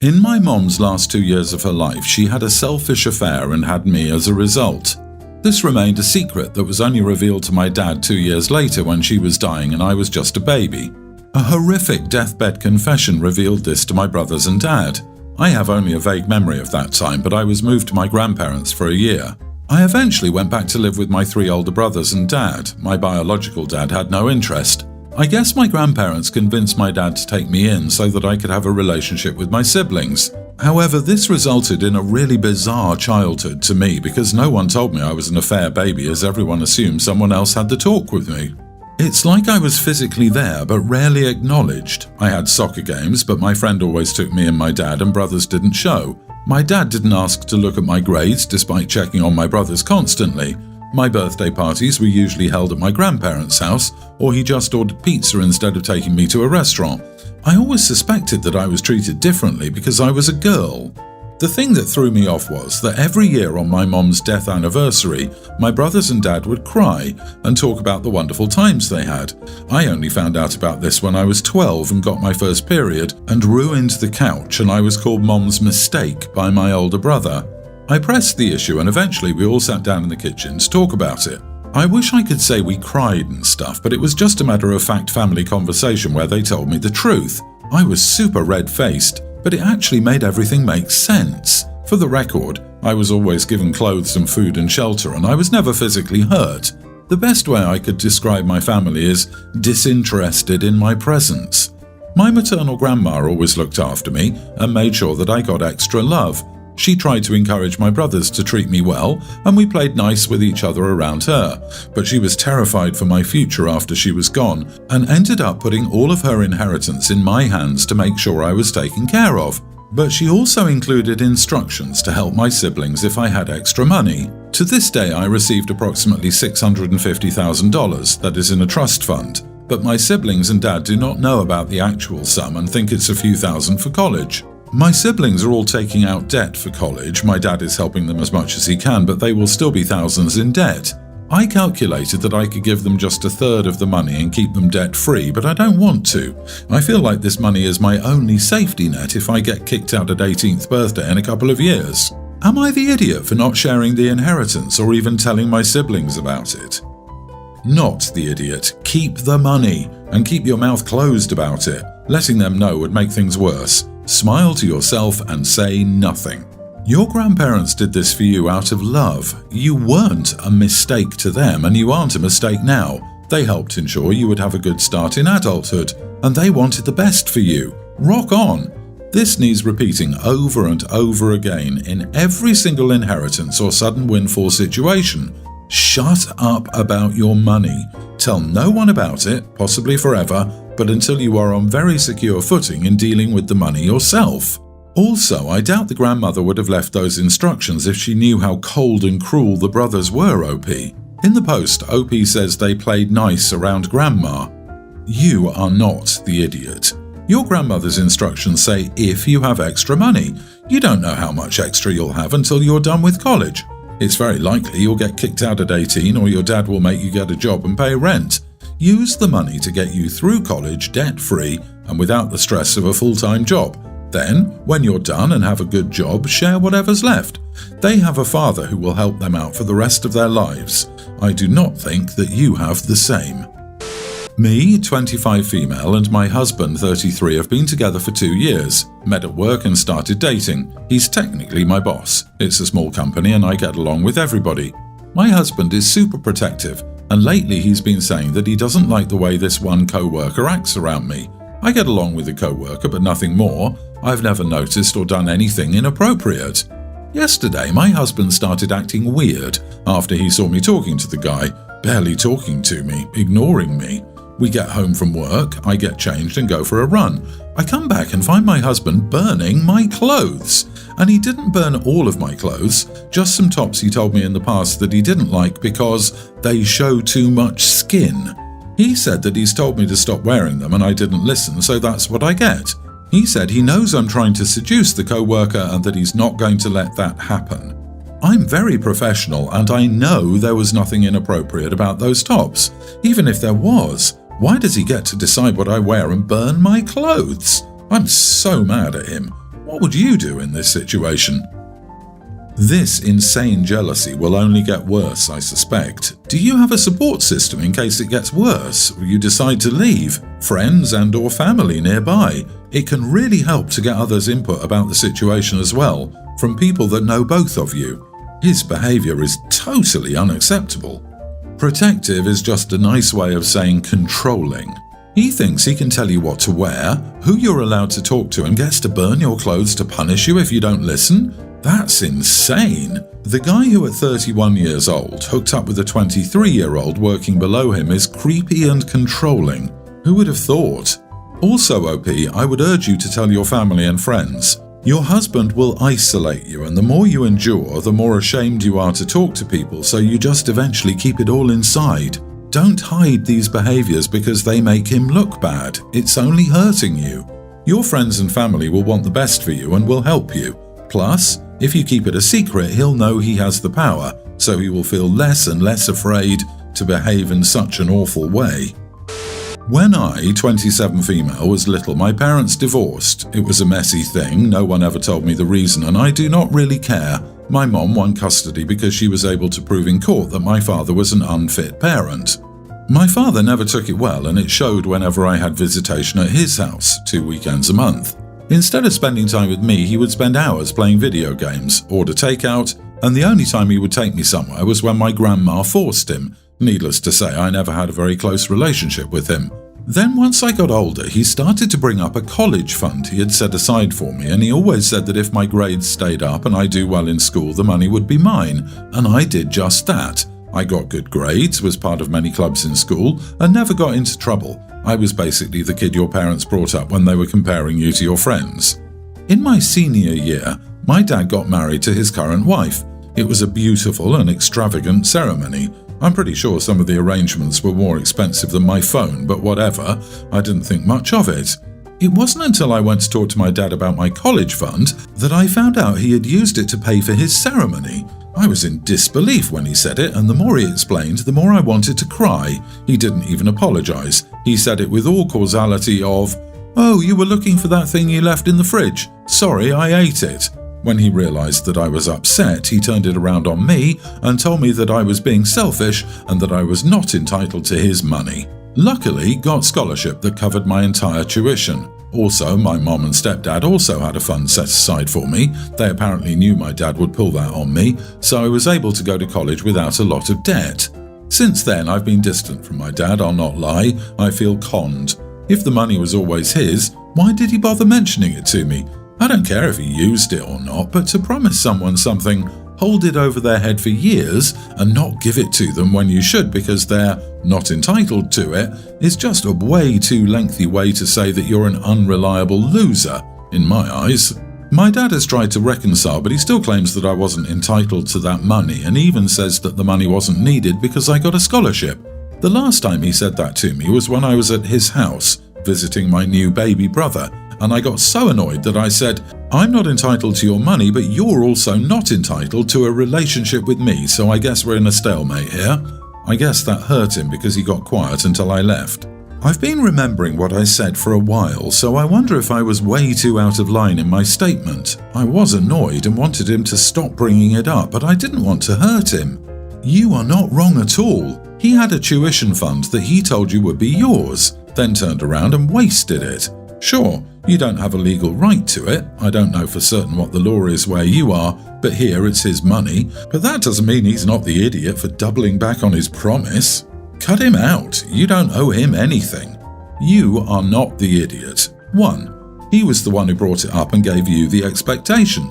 In my mom's last 2 years of her life, she had a selfish affair and had me as a result. This remained a secret that was only revealed to my dad 2 years later when she was dying and I was just a baby. A horrific deathbed confession revealed this to my brothers and dad. I have only a vague memory of that time, but I was moved to my grandparents for a year. I eventually went back to live with my 3 older brothers and dad. My biological dad had no interest. I guess my grandparents convinced my dad to take me in so that I could have a relationship with my siblings. However, this resulted in a really bizarre childhood to me because no one told me I was an affair baby, as everyone assumed someone else had the talk with me. It's like I was physically there but rarely acknowledged. I had soccer games, but my friend always took me and my dad, and brothers didn't show. My dad didn't ask to look at my grades despite checking on my brothers constantly. My birthday parties were usually held at my grandparents' house, or he just ordered pizza instead of taking me to a restaurant. I always suspected that I was treated differently because I was a girl. The thing that threw me off was that every year on my mom's death anniversary, my brothers and dad would cry and talk about the wonderful times they had. I only found out about this when I was 12 and got my first period and ruined the couch, and I was called Mom's mistake by my older brother. I pressed the issue and eventually we all sat down in the kitchen to talk about it. I wish I could say we cried and stuff, but it was just a matter-of-fact family conversation where they told me the truth. I was super red-faced, but it actually made everything make sense. For the record, I was always given clothes and food and shelter, and I was never physically hurt. The best way I could describe my family is disinterested in my presence. My maternal grandma always looked after me and made sure that I got extra love. She tried to encourage my brothers to treat me well, and we played nice with each other around her, but she was terrified for my future after she was gone, and ended up putting all of her inheritance in my hands to make sure I was taken care of. But she also included instructions to help my siblings if I had extra money. To this day, I received approximately $650,000 that is in a trust fund, but my siblings and dad do not know about the actual sum and think it's a few thousand for college. My siblings are all taking out debt for college. My dad is helping them as much as he can, but they will still be thousands in debt. I calculated that I could give them just a third of the money and keep them debt-free, but I don't want to. I feel like this money is my only safety net if I get kicked out at 18th birthday in a couple of years. Am I the idiot for not sharing the inheritance or even telling my siblings about it? Not the idiot. Keep the money and keep your mouth closed about it. Letting them know would make things worse. Smile to yourself and say nothing. Your grandparents did this for you out of love. You weren't a mistake to them, and you aren't a mistake now. They helped ensure you would have a good start in adulthood, and they wanted the best for you. Rock on! This needs repeating over and over again in every single inheritance or sudden windfall situation. Shut up about your money. Tell no one about it, possibly forever, but until you are on very secure footing in dealing with the money yourself. Also, I doubt the grandmother would have left those instructions if she knew how cold and cruel the brothers were, OP. In the post, OP says they played nice around grandma. You are not the idiot. Your grandmother's instructions say if you have extra money. You don't know how much extra you'll have until you're done with college. It's very likely you'll get kicked out at 18, or your dad will make you get a job and pay rent. Use the money to get you through college debt-free and without the stress of a full-time job. Then, when you're done and have a good job, share whatever's left. They have a father who will help them out for the rest of their lives. I do not think that you have the same. Me, 25 female, and my husband, 33, have been together for 2 years. Met at work and started dating. He's technically my boss. It's a small company and I get along with everybody. My husband is super protective, and lately he's been saying that he doesn't like the way this one co-worker acts around me. I get along with the co-worker, but nothing more. I've never noticed or done anything inappropriate. Yesterday, my husband started acting weird after he saw me talking to the guy, barely talking to me, ignoring me. We get home from work, I get changed and go for a run. I come back and find my husband burning my clothes. And he didn't burn all of my clothes, just some tops he told me in the past that he didn't like because they show too much skin. He said that he's told me to stop wearing them and I didn't listen, so that's what I get. He said he knows I'm trying to seduce the co-worker and that he's not going to let that happen. I'm very professional and I know there was nothing inappropriate about those tops. Even if there was, why does he get to decide what I wear and burn my clothes? I'm so mad at him. What would you do in this situation? This insane jealousy will only get worse, I suspect. Do you have a support system in case it gets worse or you decide to leave? Friends and or family nearby? It can really help to get others' input about the situation as well, from people that know both of you. His behaviour is totally unacceptable. Protective is just a nice way of saying controlling. He thinks he can tell you what to wear, who you're allowed to talk to, and gets to burn your clothes to punish you if you don't listen? That's insane. The guy who at 31 years old hooked up with a 23-year-old working below him is creepy and controlling. Who would have thought? Also, OP, I would urge you to tell your family and friends. Your husband will isolate you, and the more you endure, the more ashamed you are to talk to people, so you just eventually keep it all inside. Don't hide these behaviors because they make him look bad. It's only hurting you. Your friends and family will want the best for you and will help you. Plus, if you keep it a secret, he'll know he has the power, so he will feel less and less afraid to behave in such an awful way. When I, 27 female, was little, my parents divorced. It was a messy thing, no one ever told me the reason, and I do not really care. My mom won custody because she was able to prove in court that my father was an unfit parent. My father never took it well, and it showed whenever I had visitation at his house, 2 weekends a month. Instead of spending time with me, he would spend hours playing video games, order takeout, and the only time he would take me somewhere was when my grandma forced him. Needless to say, I never had a very close relationship with him. Then once I got older, he started to bring up a college fund he had set aside for me, and he always said that if my grades stayed up and I do well in school, the money would be mine, and I did just that. I got good grades, was part of many clubs in school, and never got into trouble. I was basically the kid your parents brought up when they were comparing you to your friends. In my senior year, my dad got married to his current wife. It was a beautiful and extravagant ceremony. I'm pretty sure some of the arrangements were more expensive than my phone, but whatever, I didn't think much of it. It wasn't until I went to talk to my dad about my college fund that I found out he had used it to pay for his ceremony. I was in disbelief when he said it, and the more he explained, the more I wanted to cry. He didn't even apologize. He said it with all causality of, "Oh, you were looking for that thing you left in the fridge. Sorry, I ate it." When he realized that I was upset, he turned it around on me and told me that I was being selfish and that I was not entitled to his money. Luckily, got scholarship that covered my entire tuition. Also, my mom and stepdad also had a fund set aside for me. They apparently knew my dad would pull that on me, so I was able to go to college without a lot of debt. Since then, I've been distant from my dad, I'll not lie. I feel conned. If the money was always his, why did he bother mentioning it to me? I don't care if he used it or not, but to promise someone something, hold it over their head for years, and not give it to them when you should because they're not entitled to it, is just a way too lengthy way to say that you're an unreliable loser, in my eyes. My dad has tried to reconcile, but he still claims that I wasn't entitled to that money, and even says that the money wasn't needed because I got a scholarship. The last time he said that to me was when I was at his house, visiting my new baby brother, and I got so annoyed that I said, "I'm not entitled to your money, but you're also not entitled to a relationship with me, so I guess we're in a stalemate here." I guess that hurt him because he got quiet until I left. I've been remembering what I said for a while, so I wonder if I was way too out of line in my statement. I was annoyed and wanted him to stop bringing it up, but I didn't want to hurt him. You are not wrong at all. He had a tuition fund that he told you would be yours, then turned around and wasted it. Sure, you don't have a legal right to it. I don't know for certain what the law is where you are, but here it's his money. But that doesn't mean he's not the idiot for doubling back on his promise. Cut him out. You don't owe him anything. You are not the idiot. 1. He was the one who brought it up and gave you the expectation.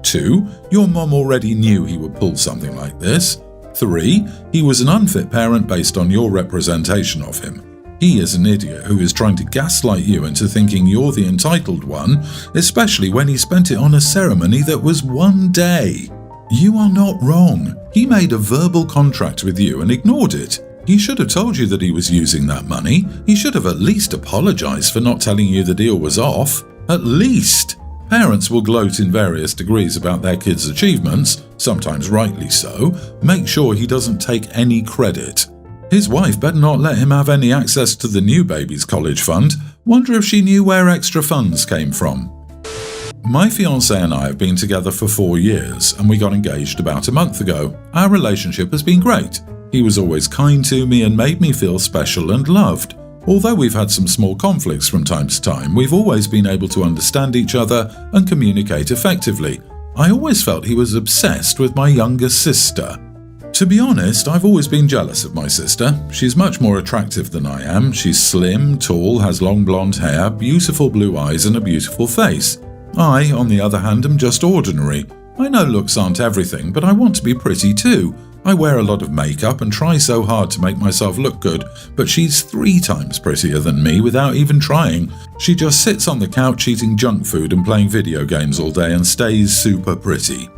2. Your mom already knew he would pull something like this. 3. He was an unfit parent based on your representation of him. He is an idiot who is trying to gaslight you into thinking you're the entitled one, especially when he spent it on a ceremony that was 1 day. You are not wrong. He made a verbal contract with you and ignored it. He should have told you that he was using that money. He should have at least apologized for not telling you the deal was off. At least. Parents will gloat in various degrees about their kids' achievements, sometimes rightly so. Make sure he doesn't take any credit. His wife better not let him have any access to the new baby's college fund. Wonder if she knew where extra funds came from. My fiancé and I have been together for 4 years and we got engaged about a month ago. Our relationship has been great. He was always kind to me and made me feel special and loved. Although we've had some small conflicts from time to time, we've always been able to understand each other and communicate effectively. I always felt he was obsessed with my younger sister. To be honest, I've always been jealous of my sister. She's much more attractive than I am. She's slim, tall, has long blonde hair, beautiful blue eyes and a beautiful face. I, on the other hand, am just ordinary. I know looks aren't everything, but I want to be pretty too. I wear a lot of makeup and try so hard to make myself look good, but she's 3 times prettier than me without even trying. She just sits on the couch eating junk food and playing video games all day and stays super pretty.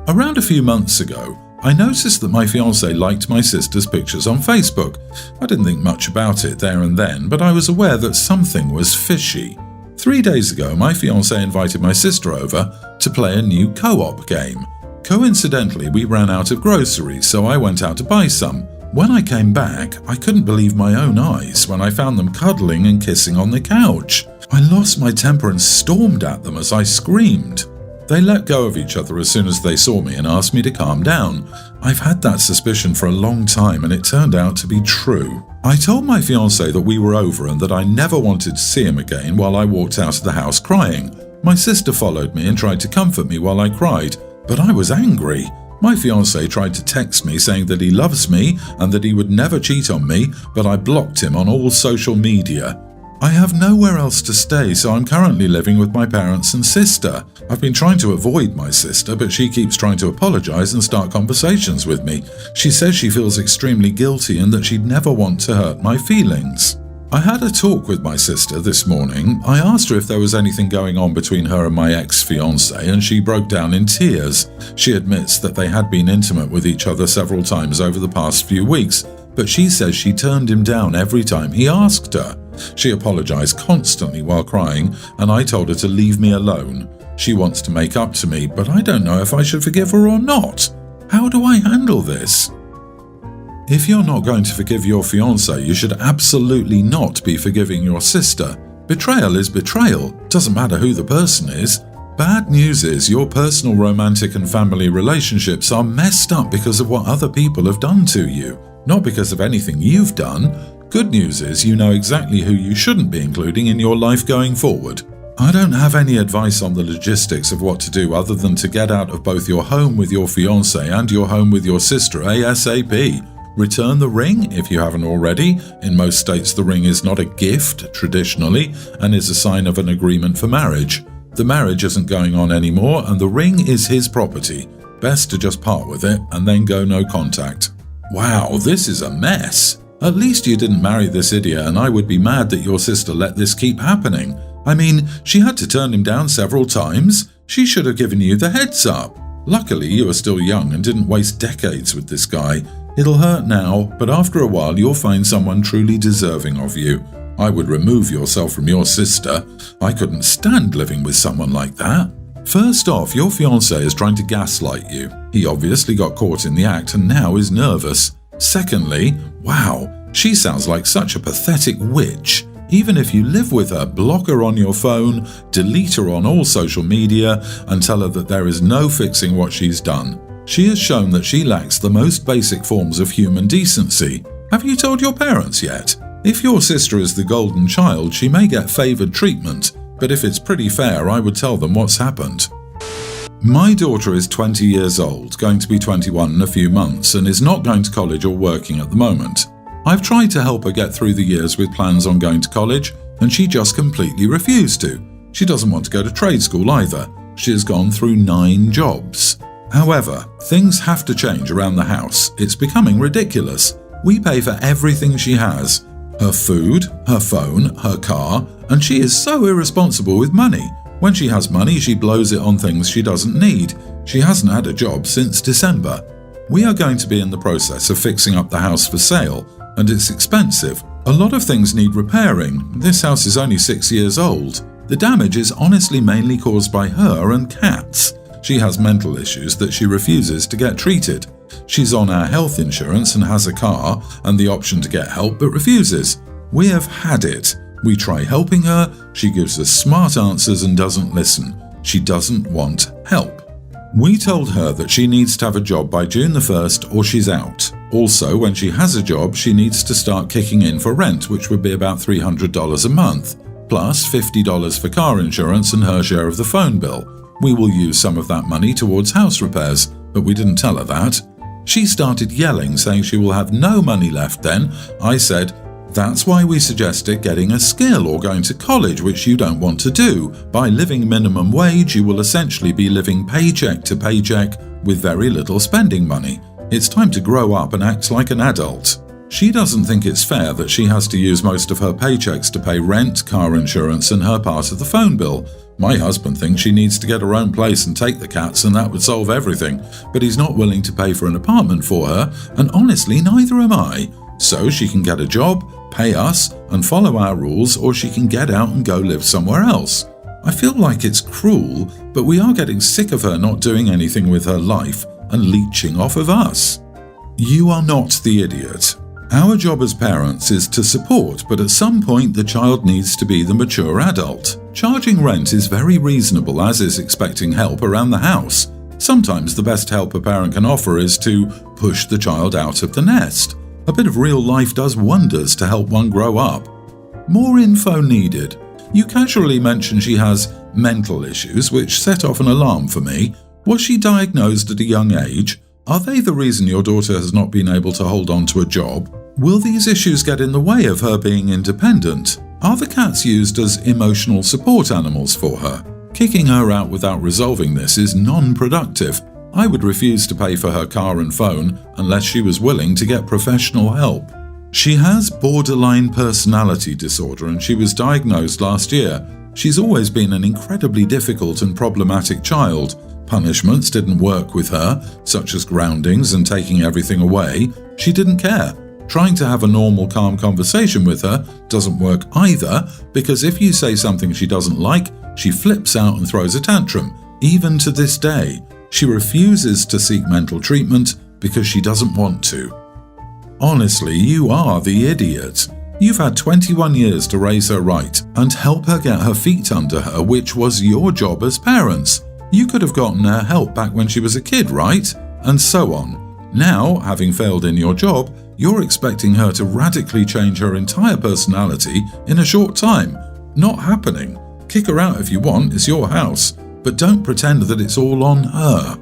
Around a few months ago, I noticed that my fiancé liked my sister's pictures on Facebook. I didn't think much about it there and then, but I was aware that something was fishy. 3 days ago, my fiancé invited my sister over to play a new co-op game. Coincidentally, we ran out of groceries, so I went out to buy some. When I came back, I couldn't believe my own eyes when I found them cuddling and kissing on the couch. I lost my temper and stormed at them as I screamed. They let go of each other as soon as they saw me and asked me to calm down. I've had that suspicion for a long time and it turned out to be true. I told my fiancé that we were over and that I never wanted to see him again while I walked out of the house crying. My sister followed me and tried to comfort me while I cried, but I was angry. My fiancé tried to text me saying that he loves me and that he would never cheat on me, but I blocked him on all social media. I have nowhere else to stay, so I'm currently living with my parents and sister. I've been trying to avoid my sister, but she keeps trying to apologize and start conversations with me. She says she feels extremely guilty and that she'd never want to hurt my feelings. I had a talk with my sister this morning. I asked her if there was anything going on between her and my ex-fiancé, and she broke down in tears. She admits that they had been intimate with each other several times over the past few weeks, but she says she turned him down every time he asked her. She apologized constantly while crying, and I told her to leave me alone. She wants to make up to me, but I don't know if I should forgive her or not. How do I handle this? If you're not going to forgive your fiancé, you should absolutely not be forgiving your sister. Betrayal is betrayal, doesn't matter who the person is. Bad news is your personal romantic and family relationships are messed up because of what other people have done to you, not because of anything you've done. Good news is you know exactly who you shouldn't be including in your life going forward. I don't have any advice on the logistics of what to do other than to get out of both your home with your fiancé and your home with your sister ASAP. Return the ring if you haven't already. In most states, the ring is not a gift traditionally and is a sign of an agreement for marriage. The marriage isn't going on anymore and the ring is his property. Best to just part with it and then go no contact. Wow, this is a mess. At least you didn't marry this idiot, and I would be mad that your sister let this keep happening. I mean, she had to turn him down several times. She should have given you the heads up. Luckily, you are still young and didn't waste decades with this guy. It'll hurt now, but after a while you'll find someone truly deserving of you. I would remove yourself from your sister. I couldn't stand living with someone like that. First off, your fiancé is trying to gaslight you. He obviously got caught in the act and now is nervous. Secondly, wow, she sounds like such a pathetic witch. Even if you live with her, block her on your phone, delete her on all social media, and tell her that there is no fixing what she's done. She has shown that she lacks the most basic forms of human decency. Have you told your parents yet? If your sister is the golden child, she may get favoured treatment, but if it's pretty fair, I would tell them what's happened. My daughter is 20 years old, going to be 21 in a few months, and is not going to college or working at the moment. I've tried to help her get through the years with plans on going to college, and she just completely refused to. She doesn't want to go to trade school either. She has gone through 9 jobs. However, things have to change around the house. It's becoming ridiculous. We pay for everything she has. Her food, her phone, her car, and she is so irresponsible with money. When she has money, she blows it on things she doesn't need. She hasn't had a job since December. We are going to be in the process of fixing up the house for sale, and it's expensive. A lot of things need repairing. This house is only 6 years old. The damage is honestly mainly caused by her and cats. She has mental issues that she refuses to get treated. She's on our health insurance and has a car and the option to get help but refuses. We have had it. We try helping her, she gives us smart answers and doesn't listen. She doesn't want help. We told her that she needs to have a job by June the 1st or she's out. Also, when she has a job, she needs to start kicking in for rent, which would be about $300 a month, plus $50 for car insurance and her share of the phone bill. We will use some of that money towards house repairs, but we didn't tell her that. She started yelling, saying she will have no money left then. I said, that's why we suggested getting a skill or going to college, which you don't want to do. By living minimum wage, you will essentially be living paycheck to paycheck with very little spending money. It's time to grow up and act like an adult. She doesn't think it's fair that she has to use most of her paychecks to pay rent, car insurance, and her part of the phone bill. My husband thinks she needs to get her own place and take the cats, and that would solve everything, but he's not willing to pay for an apartment for her, and honestly, neither am I. So she can get a job, pay us, and follow our rules, or she can get out and go live somewhere else. I feel like it's cruel, but we are getting sick of her not doing anything with her life and leeching off of us. You are not the idiot. Our job as parents is to support, but at some point the child needs to be the mature adult. Charging rent is very reasonable, as is expecting help around the house. Sometimes the best help a parent can offer is to push the child out of the nest. A bit of real life does wonders to help one grow up. More info needed. You casually mention she has mental issues, which set off an alarm for me. Was she diagnosed at a young age? Are they the reason your daughter has not been able to hold on to a job? Will these issues get in the way of her being independent? Are the cats used as emotional support animals for her? Kicking her out without resolving this is non-productive. I would refuse to pay for her car and phone unless she was willing to get professional help. She has borderline personality disorder and she was diagnosed last year. She's always been an incredibly difficult and problematic child. Punishments didn't work with her, such as groundings and taking everything away. She didn't care. Trying to have a normal, calm conversation with her doesn't work either, because if you say something she doesn't like, she flips out and throws a tantrum. Even to this day, she refuses to seek mental treatment because she doesn't want to. Honestly, you are the idiot. You've had 21 years to raise her right and help her get her feet under her, which was your job as parents. You could have gotten her help back when she was a kid, right? And so on. Now, having failed in your job, you're expecting her to radically change her entire personality in a short time. Not happening. Kick her out if you want, it's your house. But don't pretend that it's all on her.